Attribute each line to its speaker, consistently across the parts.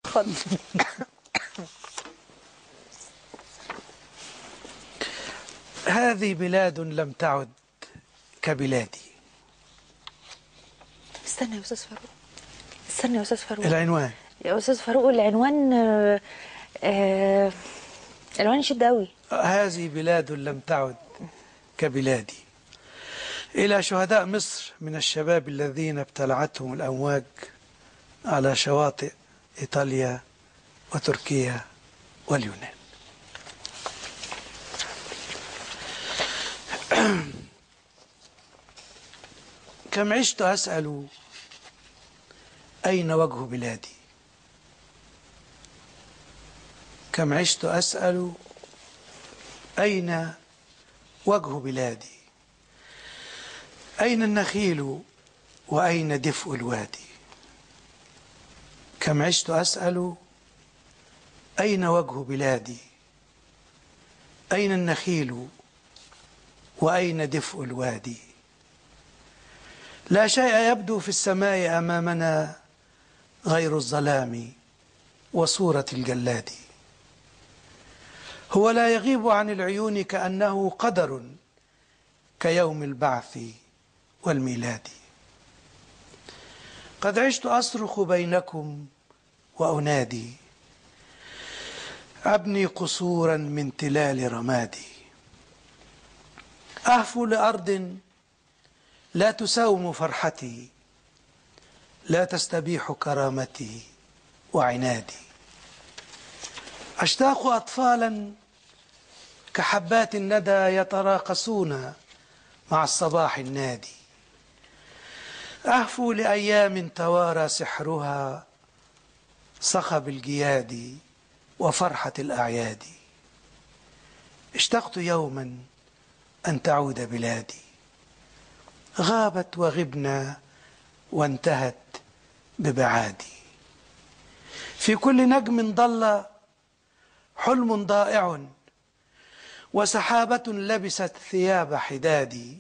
Speaker 1: اتفضل.
Speaker 2: هذه بلاد لم تعد كبلادي.
Speaker 1: استنى يا أستاذ فاروق، استنى يا أستاذ فاروق.
Speaker 2: العنوان
Speaker 1: يا أستاذ فاروق العنوان العنوان شد قوي.
Speaker 2: هذه بلاد لم تعد كبلادي. إلى شهداء مصر من الشباب الذين ابتلعتهم الأمواج على شواطئ إيطاليا وتركيا واليونان. كم عشت أسأل أين وجه بلادي، كم عشت أسأل أين وجه بلادي، أين النخيل وأين دفء الوادي. كم عشت أسأل أين وجه بلادي، أين النخيل وأين دفء الوادي. لا شيء يبدو في السماء أمامنا غير الظلام وصورة الجلاد. هو لا يغيب عن العيون كأنه قدر كيوم البعث والميلاد. قد عشت أصرخ بينكم وأنادي، أبني قصورا من تلال رمادي. أهفو لأرض لا تساوم فرحتي، لا تستبيح كرامتي وعنادي. أشتاق أطفالا كحبات الندى يتراقصون مع الصباح النادي. أهفو لأيام توارى سحرها صخب الجياد وفرحة الأعياد. اشتقت يوما أن تعود بلادي، غابت وغبنا وانتهت ببعادي. في كل نجم ضل حلم ضائع، وسحابة لبست ثياب حدادي.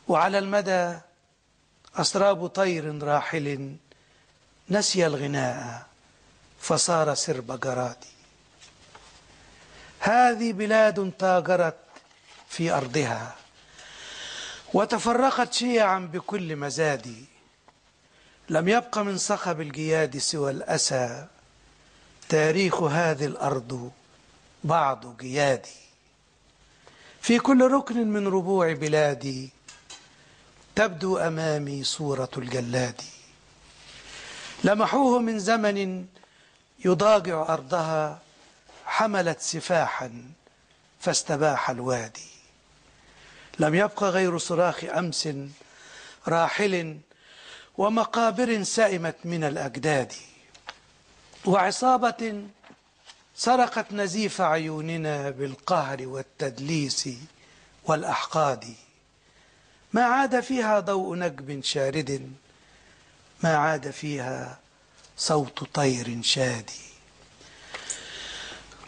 Speaker 2: وعلى المدى أسراب طير راحل نسي الغناء فصار سرب جرادي. هذه بلاد تاجرت في أرضها وتفرقت شيعا بكل مزاد. لم يبق من صخب الجياد سوى الأسى، تاريخ هذه الأرض بعض جيادي. في كل ركن من ربوع بلادي تبدو أمامي صورة الجلاد. لمحوه من زمن يضاجع أرضها، حملت سفاحا فاستباح الوادي. لم يبق غير صراخ أمس راحل ومقابر سئمت من الأجداد، وعصابة سرقت نزيف عيوننا بالقهر والتدليس والأحقاد. ما عاد فيها ضوء نجم شارد، ما عاد فيها صوت طير شادي.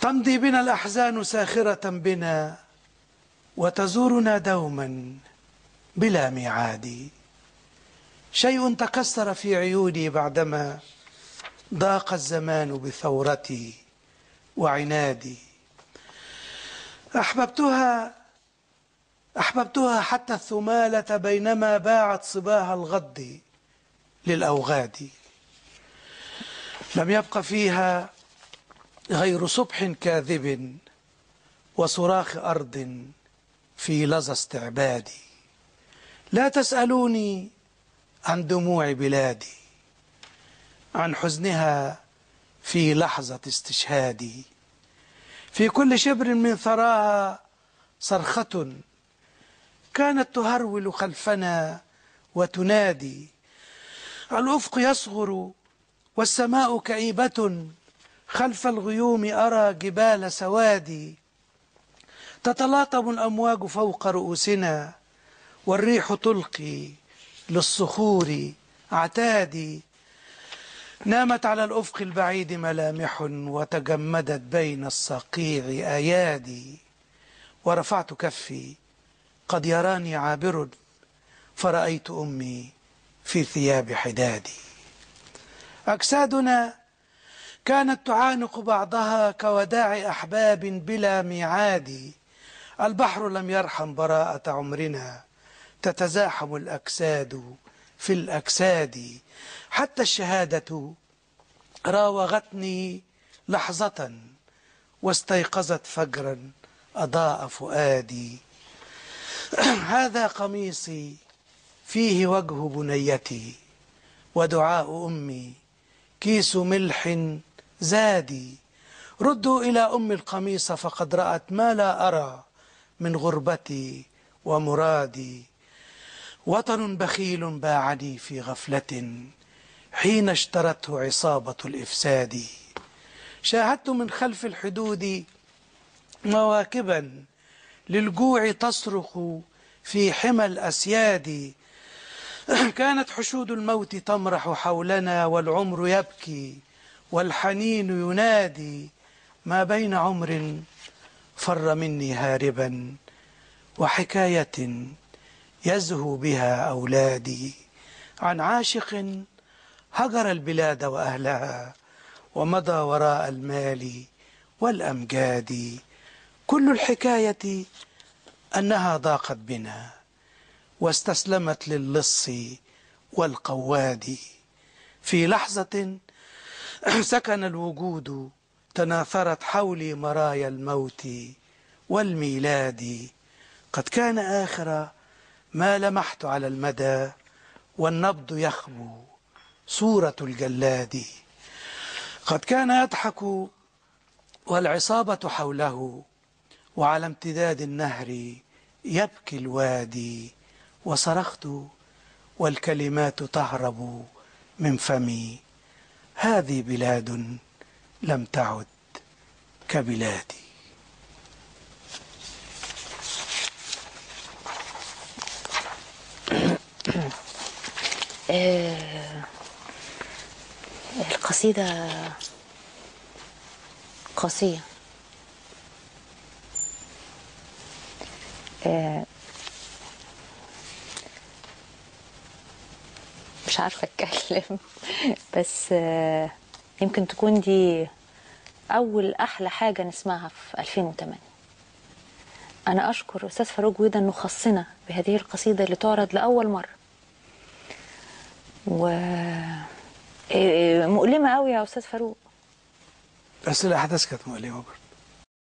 Speaker 2: تمضي بنا الأحزان ساخرة بنا، وتزورنا دوما بلا ميعاد. شيء تكسر في عيوني بعدما ضاق الزمان بثورتي وعنادي. أحببتها حتى الثمالة بينما باعت صباها الغد للأوغاد. لم يبق فيها غير صبح كاذب وصراخ أرض في لظى استعبادي. لا تسألوني عن دموع بلادي، عن حزنها في لحظة استشهادي. في كل شبر من ثراها صرخة كانت تهرول خلفنا وتنادي. الأفق يصغر والسماء كئيبة، خلف الغيوم أرى جبال سوادي. تتلاطم الأمواج فوق رؤوسنا، والريح تلقي للصخور عتادي. نامت على الأفق البعيد ملامح، وتجمدت بين الصقيع أيادي. ورفعت كفي قد يراني عابر، فرأيت أمي في ثياب حدادي. أجسادنا كانت تعانق بعضها كوداع أحباب بلا ميعاد. البحر لم يرحم براءة عمرنا، تتزاحم الأجساد في الأجساد. حتى الشهادة راوغتني لحظة، واستيقظت فجرا أضاء فؤادي. هذا قميصي فيه وجه بنيتي، ودعاء أمي كيس ملح زادي. ردوا إلى أم القميص فقد رأت ما لا أرى من غربتي ومرادي. وطن بخيل باعني في غفلة حين اشترته عصابة الإفساد. شاهدت من خلف الحدود مواكبا للجوع تصرخ في حمى الأسياد. كانت حشود الموت تمرح حولنا والعمر يبكي والحنين ينادي. ما بين عمر فر مني هاربا وحكاية يزهو بها أولادي، عن عاشق هجر البلاد وأهلها ومضى وراء المال والأمجاد. كل الحكاية أنها ضاقت بنا واستسلمت للص والقواد. في لحظة سكن الوجود، تناثرت حولي مرايا الموت والميلاد. قد كان آخر ما لمحت على المدى، والنبض يخبو صورة الجلاد. قد كان يضحك والعصابة حوله، وعلى امتداد النهر يبكي الوادي. وصرخت والكلمات تهرب من فمي، هذه بلاد لم تعد كبلادي.
Speaker 1: القصيدة قاسية. مش عارفة أتكلم بس يمكن تكون دي أول أحلى حاجة نسمعها في 2008. أنا أشكر أستاذ فاروق جويدة أنه خصنا بهذه القصيدة اللي تعرض لأول مرة، ومؤلمة قوي يا أستاذ فاروق.
Speaker 2: بس الأحداث كانت مؤلمة برضه.